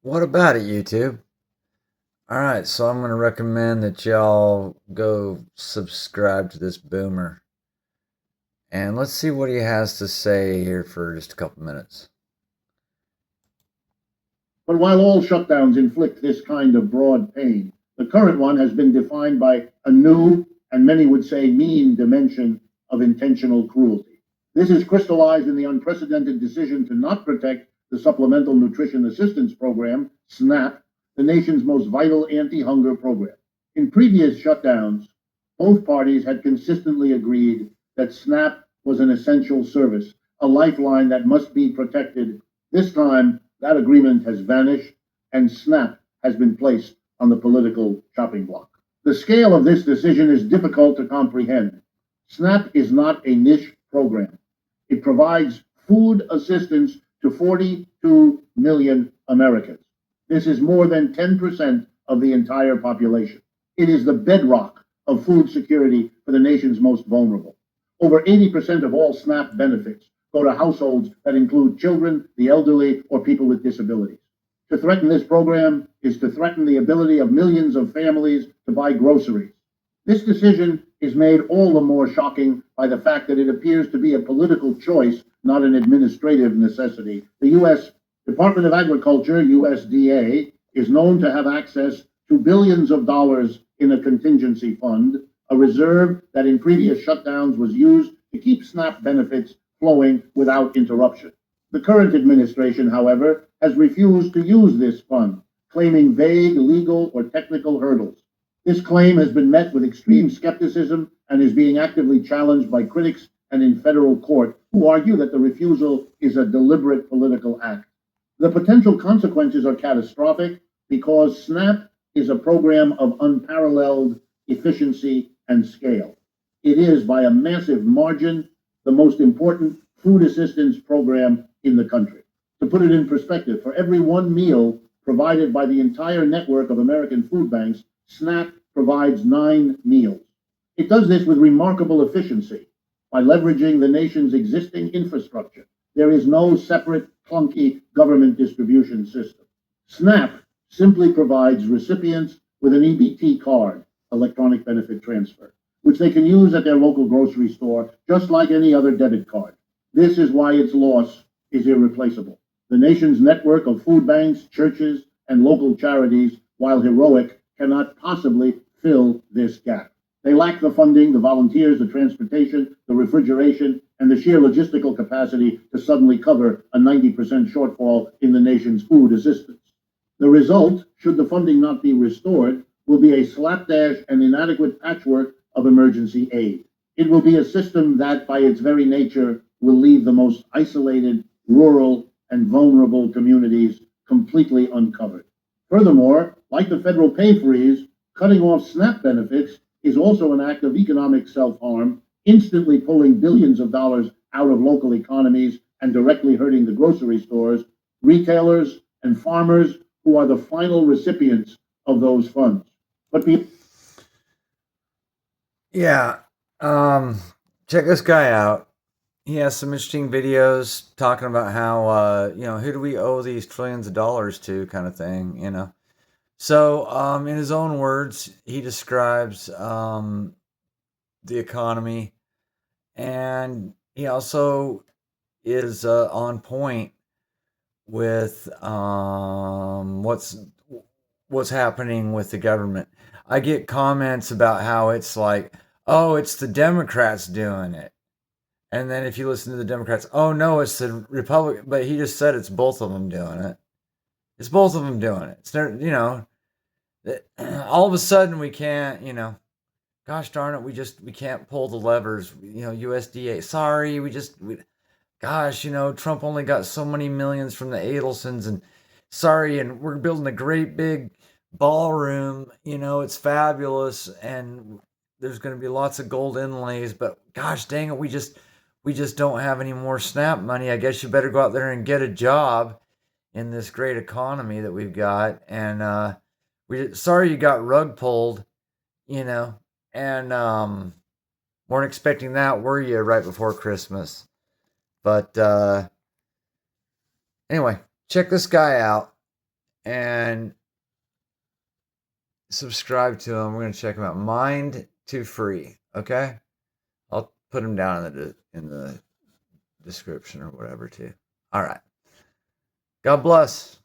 What about it, YouTube? All right, so I'm going to recommend that y'all go subscribe to this boomer. And let's see what he has to say here for just a couple minutes. But while all shutdowns inflict this kind of broad pain, the current one has been defined by a new, and many would say mean, dimension of intentional cruelty. This is crystallized in the unprecedented decision to not protect the Supplemental Nutrition Assistance Program, SNAP, the nation's most vital anti hunger program. In previous shutdowns, both parties had consistently agreed that SNAP was an essential service, a lifeline that must be protected. This time, that agreement has vanished, and SNAP has been placed on the political chopping block. The scale of this decision is difficult to comprehend. SNAP is not a niche program. It provides food assistance to 42 million Americans. This is more than 10% of the entire population. It is the bedrock of food security for the nation's most vulnerable. Over 80% of all SNAP benefits go to households that include children, the elderly, or people with disabilities. To threaten this program is to threaten the ability of millions of families to buy groceries. This decision is made all the more shocking by the fact that it appears to be a political choice, not an administrative necessity. The U.S. Department of Agriculture, USDA, is known to have access to billions of dollars in a contingency fund, a reserve that in previous shutdowns was used to keep SNAP benefits flowing without interruption. The current administration, however, has refused to use this fund, claiming vague legal or technical hurdles. This claim has been met with extreme skepticism and is being actively challenged by critics and in federal court, who argue that the refusal is a deliberate political act. The potential consequences are catastrophic because SNAP is a program of unparalleled efficiency and scale. It is, by a massive margin, the most important food assistance program in the country. To put it in perspective, for every one meal provided by the entire network of American food banks, SNAP provides 9 meals. It does this with remarkable efficiency by leveraging the nation's existing infrastructure. There is no separate, clunky government distribution system. SNAP simply provides recipients with an EBT card, electronic benefit transfer, which they can use at their local grocery store just like any other debit card. This is why its loss is irreplaceable. The nation's network of food banks, churches, and local charities, while heroic, cannot possibly fill this gap. They lack the funding, the volunteers, the transportation, the refrigeration, and the sheer logistical capacity to suddenly cover a 90% shortfall in the nation's food assistance. The result, should the funding not be restored, will be a slapdash and inadequate patchwork of emergency aid. It will be a system that, by its very nature, will leave the most isolated, rural, and vulnerable communities completely uncovered. Furthermore, like the federal pay freeze, cutting off SNAP benefits is also an act of economic self-harm, instantly pulling billions of dollars out of local economies and directly hurting the grocery stores, retailers, and farmers who are the final recipients of those funds. But Yeah, um, check this guy out. He has some interesting videos talking about how, who do we owe these trillions of dollars to, kind of thing. So, in his own words, he describes the economy, and he also is on point with what's happening with the government. I get comments about how it's like, oh, it's the Democrats doing it. And then if you listen to the Democrats, oh no, it's the Republican. But he just said it's both of them doing it. It's both of them doing it. It's all of a sudden we can't, gosh darn it, we can't pull the levers. USDA. Sorry, gosh, Trump only got so many millions from the Adelsons, and sorry, and we're building a great big ballroom. It's fabulous, and there's going to be lots of gold inlays. But gosh dang it, we just don't have any more SNAP money. I guess you better go out there and get a job in this great economy that we've got. And we sorry you got rug pulled, you know, and weren't expecting that, were you, right before Christmas? But anyway, check this guy out. and subscribe to them. We're going to check them out. Mind to Free. Okay? I'll put them down in the description or whatever too. All right. God bless.